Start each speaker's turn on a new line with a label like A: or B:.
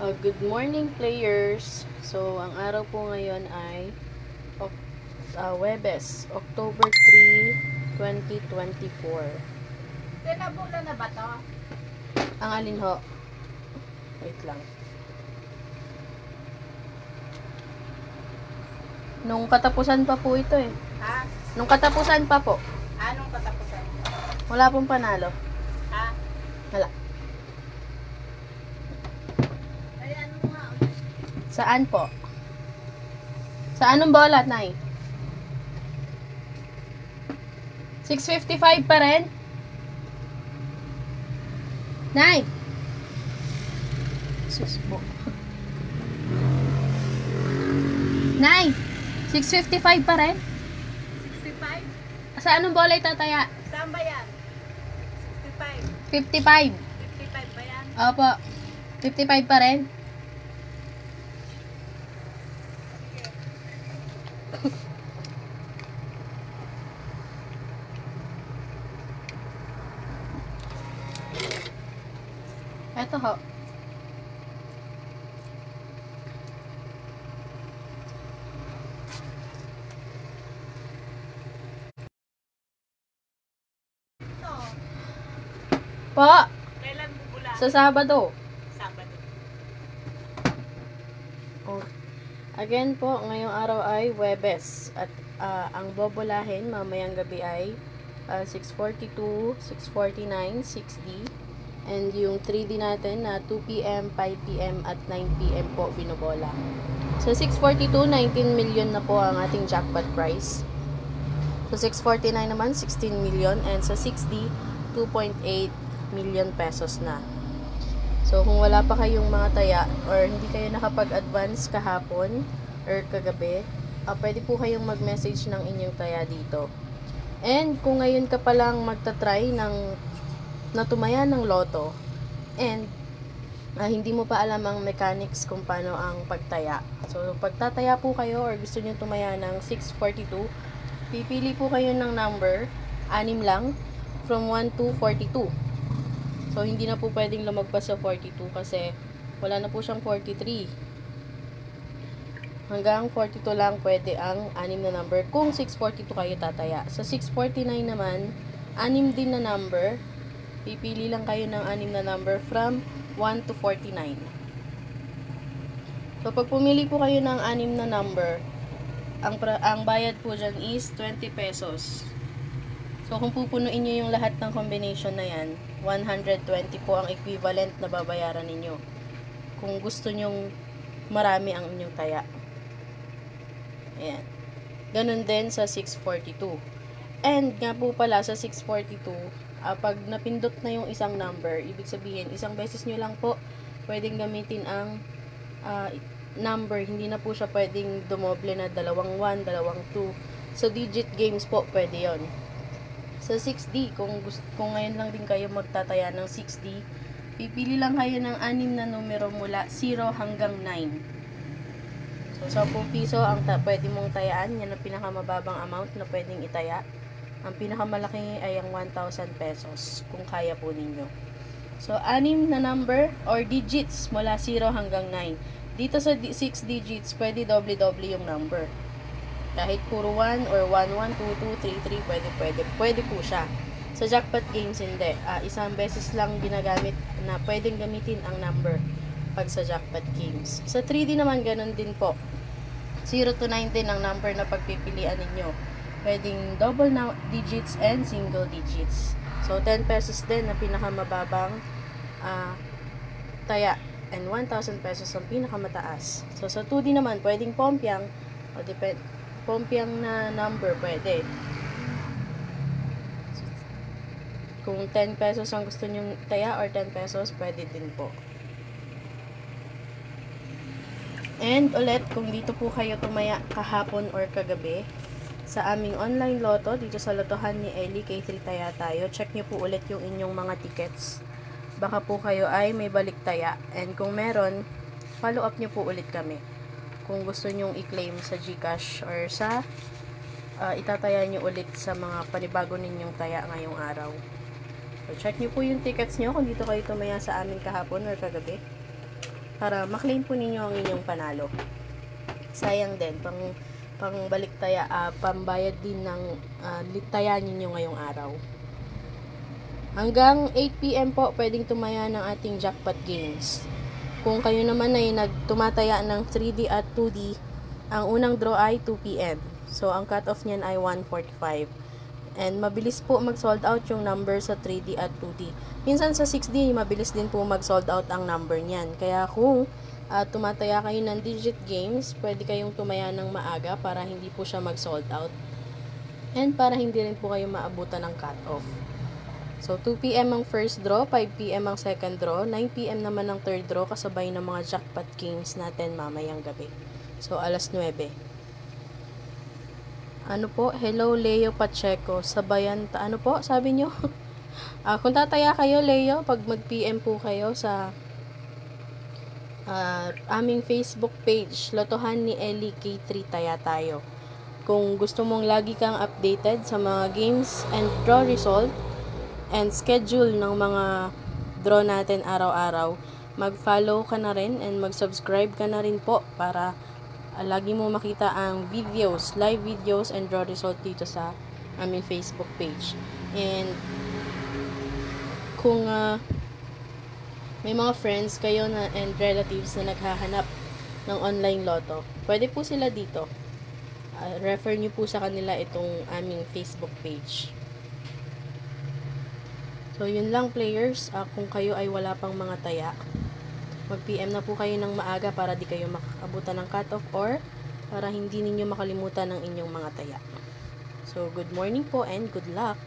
A: Good morning players. So, ang araw po ngayon ay Webes, October 3, 2024.
B: Tinabula na ba to?
A: Ang alin ho? Wait lang. Nung katapusan pa po ito eh.
B: Ha?
A: Nung katapusan pa po.
B: Anong katapusan?
A: Wala pong panalo.
B: Ha?
A: Wala.
B: Ay, ano nga ulit?
A: Saan po? Sa anong bola, Nay? 655 pa rin? Nay! Sus po. Nay! 655 pa rin?
B: 65?
A: Sa anong bola itataya?
B: Saan ba yan? 65?
A: 55.
B: 55 ba yan?
A: Opo. 55 pa rin? Eto ho.
B: Ito.
A: Po,
B: Kailan bubula?
A: sa Sabado.
B: Sabado.
A: Oh. Again po, ngayong araw ay Webes. At ang bobolahin mamayang gabi ay 6:42, 6:49, 6D. And yung 3D natin na 2 p.m., 5 p.m. at 9 p.m. po binobola. Sa 6:42, 19 million na po ang ating jackpot prize. Sa 6:49 naman, 16 million. And sa 6D, 2.8 million pesos na. So, kung wala pa kayong mga taya or hindi kayo nakapag-advance kahapon or kagabi, pwede po kayong mag-message ng inyong taya dito. And kung ngayon ka palang magta-try ng natumaya ng loto and hindi mo pa alam ang mechanics kung paano ang pagtaya. So, pagtataya po kayo or gusto nyo tumaya ng 642, pipili po kayo ng number, 6 lang, from 1 to 42. So, hindi na po pwedeng lumagpas sa 42 kasi wala na po siyang 43. Hanggang 42 lang pwede ang 6 na number kung 642 kayo tataya. Sa 649 naman, 6 din na number. Pipili lang kayo ng 6 na number from 1 to 49. So, pag pumili po kayo ng 6 na number, ang bayad po dyan is 20 pesos. So, kung pupunuin nyo yung lahat ng combination na yan, 120 po ang equivalent na babayaran ninyo. Kung gusto nyong marami ang inyong taya. Ayan. Ganun din sa 642. And nga po pala sa 642, pag napindot na yung isang number, ibig sabihin, isang beses nyo lang po pwedeng gamitin ang number. Hindi na po siya pwedeng dumoble na 2 1, 2 2. So, digit games po, pwede yon. Sa 6D, kung ngayon lang din kayo magtataya ng 6D, pipili lang kayo ng 6 na numero mula 0 hanggang 9. So, 10 piso ang pwede mong tayaan. Yan ang pinakamababang amount na pwedeng itaya. Ang pinakamalaki ay ang 1,000 pesos kung kaya po ninyo. So, 6 na number or digits mula 0 hanggang 9. Dito sa 6 digits, pwede doble-doble yung number. Kahit puro 1 or 1, 1, 2, 2, 3, 3, pwede po siya. Sa jackpot games, hindi. Isang beses lang ginagamit na pwedeng gamitin ang number pag sa jackpot games. Sa 3D naman, ganun din po. 0 to 9 din ang number na pagpipilian ninyo. Pwedeng double digits and single digits. So, 10 pesos din na pinakamababang taya. And 1,000 pesos ang pinakamataas. So, sa 2D naman, pwedeng pompiang o pompiang na number pwede. Kung 10 pesos ang gusto nyong taya or 10 pesos, pwede din po. And ulit, kung dito po kayo tumaya kahapon or kagabi, sa aming online loto, dito sa lotohan ni Ellie, K3 Taya Tayo, check nyo po ulit yung inyong mga tickets. Baka po kayo ay may balik taya. And kung meron, follow up nyo po ulit kami. Kung gusto nyong i-claim sa GCash or sa itataya nyo ulit sa mga panibago ninyong taya ngayong araw. So, check nyo po yung tickets nyo kung dito kayo tumaya sa amin kahapon or kagabi. para maklaim po ninyo ang inyong panalo. Sayang din, pambalik taya, pambayad din ng taya ninyo ngayong araw. Hanggang 8 PM po, pwedeng tumaya ng ating jackpot games. Kung kayo naman ay nagtumataya ng 3D at 2D, ang unang draw ay 2 PM. So, ang cut-off niyan ay 1:45. And mabilis po mag-sold out yung number sa 3D at 2D. Minsan sa 6D, mabilis din po mag-sold out ang number niyan. Kaya kung tumataya kayo ng digit games, pwede kayong tumaya ng maaga para hindi po siya mag-sold out. And para hindi rin po kayo maabutan ng cut-off. So, 2 PM ang first draw, 5 PM ang second draw, 9 PM naman ang third draw kasabay ng mga jackpot games natin mamayang gabi. So, alas 9. Ano po? Hello, Leo Pacheco. Sabayan, ano po? Sabi nyo? Kung tataya kayo, Leo, pag mag-PM po kayo sa aming Facebook page, Lotohan ni Ellie K3 Taya Tayo. Kung gusto mong lagi kang updated sa mga games and draw result and schedule ng mga draw natin araw-araw, mag-follow ka na rin and mag-subscribe ka na rin po para lagi mo makita ang videos, live videos and draw result dito sa aming Facebook page. And kung may mga friends kayo and relatives na naghahanap ng online lotto, pwede po sila dito. Refer nyo po sa kanila itong aming Facebook page. So, yun lang players. Kung kayo ay wala pang mga taya, mag-PM na po kayo ng maaga para di kayo makakabutan ng cut-off or para hindi ninyo makalimutan ng inyong mga taya. So, good morning po and good luck!